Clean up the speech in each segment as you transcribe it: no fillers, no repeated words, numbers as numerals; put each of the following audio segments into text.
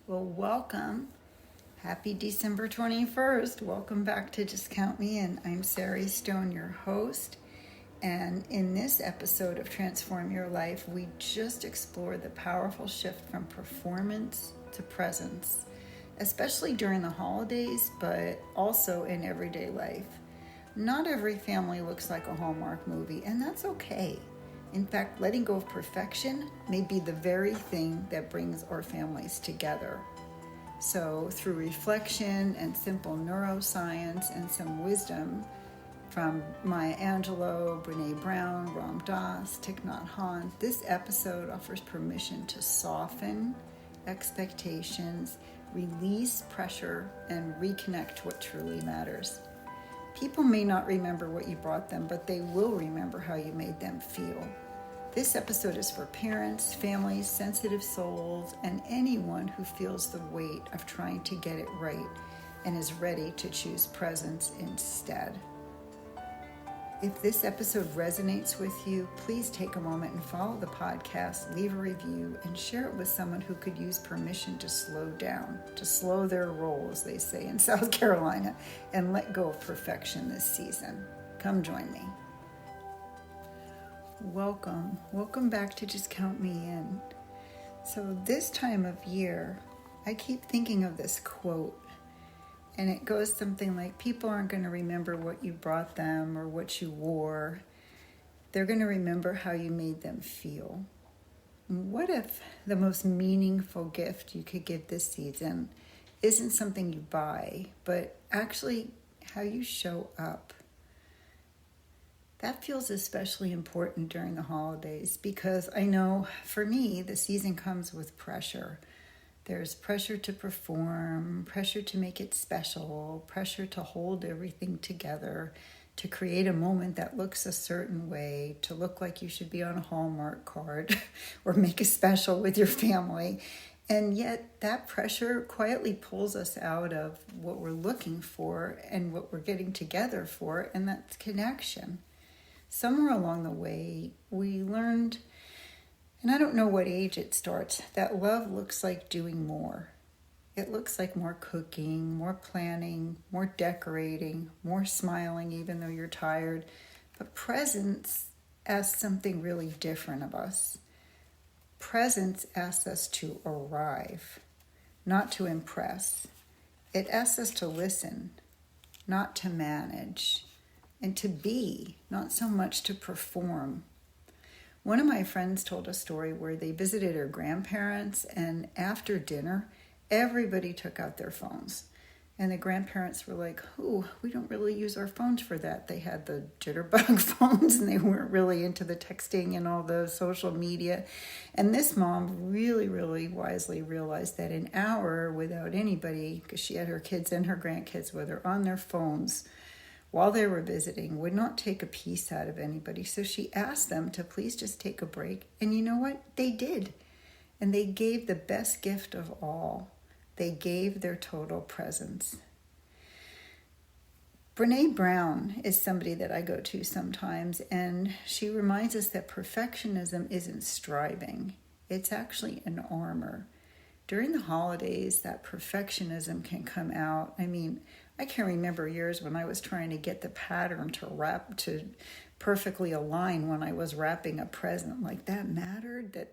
Well, welcome. Happy December 21st. Welcome back to Just Count Me In. I'm Sari Stone, your host. And in this episode of Transform Your Life, we just explore the powerful shift from performance to presence, especially during the holidays, but also in everyday life. Not every family looks like a Hallmark movie, and that's okay. In fact, letting go of perfection may be the very thing that brings our families together. So, through reflection and simple neuroscience and some wisdom from Maya Angelou, Brené Brown, Ram Dass, Thich Nhat Hanh, this episode offers permission to soften expectations, release pressure, and reconnect what truly matters. People may not remember what you brought them, but they will remember how you made them feel. This episode is for parents, families, sensitive souls, and anyone who feels the weight of trying to get it right and is ready to choose presence instead. If this episode resonates with you, please take a moment and follow the podcast, leave a review, and share it with someone who could use permission to slow down, to slow their roll, as they say in South Carolina, and let go of perfection this season. Come join me. Welcome back to Just Count Me In. So this time of year, I keep thinking of this quote. And it goes something like, people aren't going to remember what you brought them or what you wore. They're going to remember how you made them feel. What if the most meaningful gift you could give this season isn't something you buy, but actually how you show up? That feels especially important during the holidays because I know for me, the season comes with pressure. There's pressure to perform, pressure to make it special, pressure to hold everything together, to create a moment that looks a certain way, to look like you should be on a Hallmark card or make a special with your family. And yet that pressure quietly pulls us out of what we're looking for and what we're getting together for, and that's connection. Somewhere along the way, we learned, and I don't know what age it starts, that love looks like doing more. It looks like more cooking, more planning, more decorating, more smiling even though you're tired. But presence asks something really different of us. Presence asks us to arrive, not to impress. It asks us to listen, not to manage, and to be, not so much to perform. One of my friends told a story where they visited her grandparents, and after dinner, everybody took out their phones. And the grandparents were like, we don't really use our phones for that. They had the jitterbug phones, and they weren't really into the texting and all the social media. And this mom really, really wisely realized that an hour without anybody, because she had her kids and her grandkids with her on their phones, while they were visiting, would not take a piece out of anybody. So she asked them to please just take a break. And you know what? They did. And they gave the best gift of all. They gave their total presence. Brené Brown is somebody that I go to sometimes, and she reminds us that perfectionism isn't striving. It's actually an armor. During the holidays, that perfectionism can come out. I can remember years when I was trying to get the pattern to perfectly align when I was wrapping a present. Like, that mattered.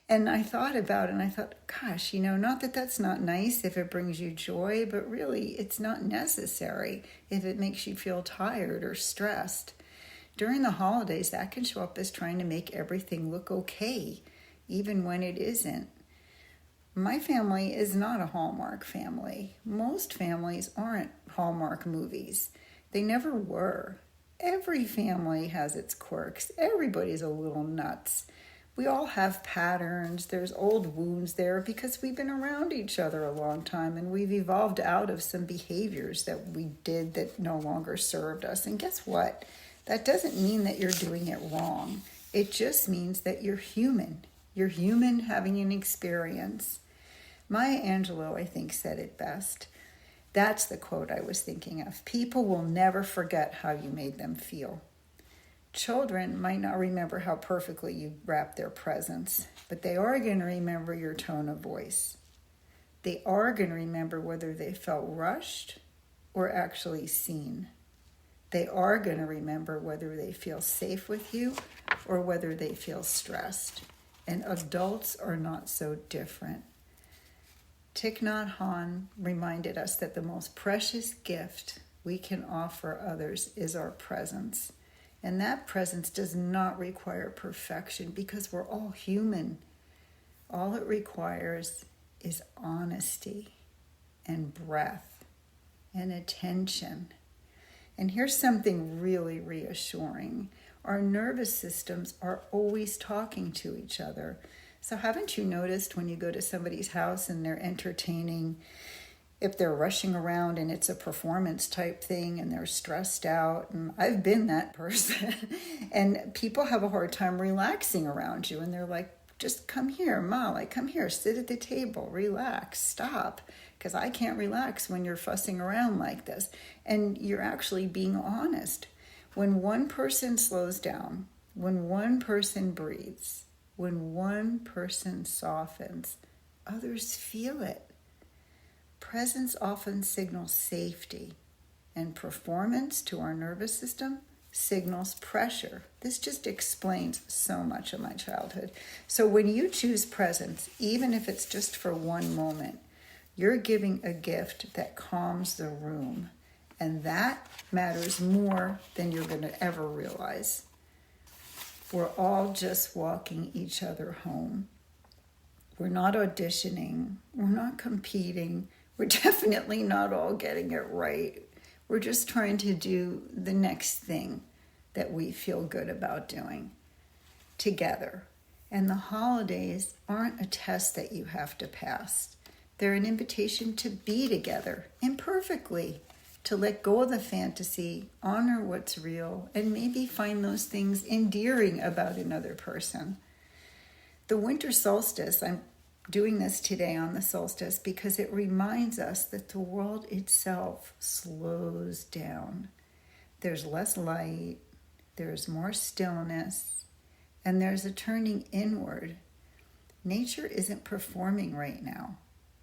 And I thought about it, and I thought, gosh, not that that's not nice if it brings you joy, but really it's not necessary if it makes you feel tired or stressed. During the holidays, that can show up as trying to make everything look okay, even when it isn't. My family is not a Hallmark family. Most families aren't Hallmark movies. They never were. Every family has its quirks. Everybody's a little nuts. We all have patterns. There's old wounds there because we've been around each other a long time, and we've evolved out of some behaviors that we did that no longer served us. And guess what? That doesn't mean that you're doing it wrong. It just means that you're human. You're human having an experience. Maya Angelou, I think, said it best. That's the quote I was thinking of. People will never forget how you made them feel. Children might not remember how perfectly you wrapped their presents, but they are going to remember your tone of voice, They are going to remember whether they felt rushed or actually seen. They are going to remember whether they feel safe with you or whether they feel stressed. And adults are not so different. Thich Nhat Hanh reminded us that the most precious gift we can offer others is our presence. And that presence does not require perfection because we're all human. All it requires is honesty and breath and attention. And here's something really reassuring. Our nervous systems are always talking to each other. So haven't you noticed when you go to somebody's house and they're entertaining, if they're rushing around and it's a performance type thing and they're stressed out, and I've been that person, and people have a hard time relaxing around you, and they're like, just come here, Molly, come here, sit at the table, relax, stop, because I can't relax when you're fussing around like this. And you're actually being honest. When one person slows down, when one person breathes, when one person softens, others feel it. Presence often signals safety, and performance to our nervous system signals pressure. This just explains so much of my childhood. So when you choose presence, even if it's just for one moment, you're giving a gift that calms the room. And that matters more than you're going to ever realize. We're all just walking each other home. We're not auditioning. We're not competing. We're definitely not all getting it right. We're just trying to do the next thing that we feel good about doing together. And the holidays aren't a test that you have to pass. They're an invitation to be together imperfectly, to let go of the fantasy, honor what's real, and maybe find those things endearing about another person. The winter solstice, I'm doing this today on the solstice because it reminds us that the world itself slows down. There's less light, there's more stillness, and there's a turning inward. Nature isn't performing right now.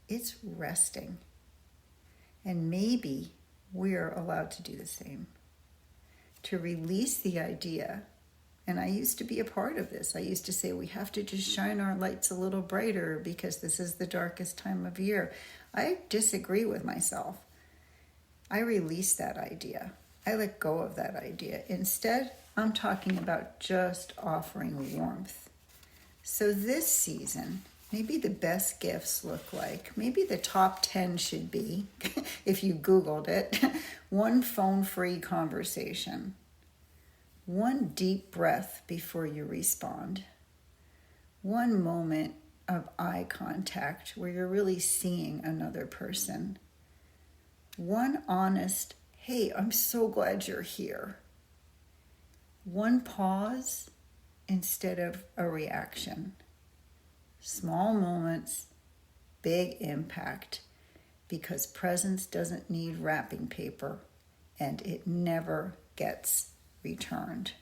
It's resting. And maybe we're allowed to do the same. To release the idea, and I used to be a part of this. I used to say we have to just shine our lights a little brighter because this is the darkest time of year. I disagree with myself. I released that idea. I let go of that idea. Instead, I'm talking about just offering warmth. So this season, maybe the best gifts look like, maybe the top 10 should be, if you Googled it, one phone-free conversation, one deep breath before you respond, one moment of eye contact where you're really seeing another person, one honest, hey, I'm so glad you're here, one pause instead of a reaction. Small moments, big impact, because presence doesn't need wrapping paper and it never gets returned.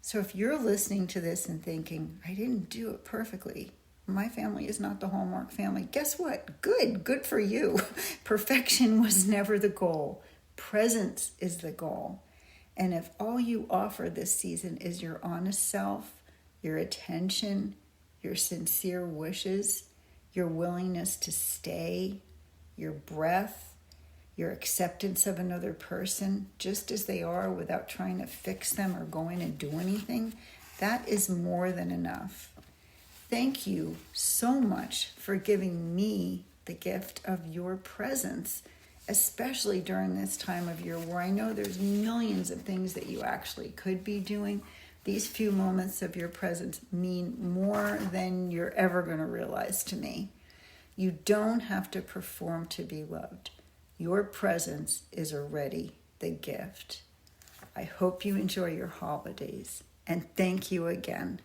So if you're listening to this and thinking, I didn't do it perfectly, my family is not the Hallmark family, guess what? Good for you. Perfection was never the goal. Presence is the goal. And if all you offer this season is your honest self, your attention, your sincere wishes, your willingness to stay, your breath, your acceptance of another person just as they are without trying to fix them or go in and do anything, that is more than enough. Thank you so much for giving me the gift of your presence, especially during this time of year where I know there's millions of things that you actually could be doing. These few moments of your presence mean more than you're ever going to realize to me. You don't have to perform to be loved. Your presence is already the gift. I hope you enjoy your holidays, and thank you again.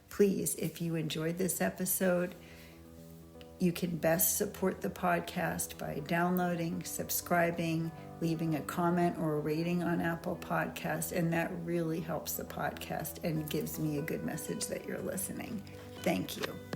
Please, if you enjoyed this episode, you can best support the podcast by downloading, subscribing, leaving a comment or a rating on Apple Podcasts, and that really helps the podcast and gives me a good message that you're listening. Thank you.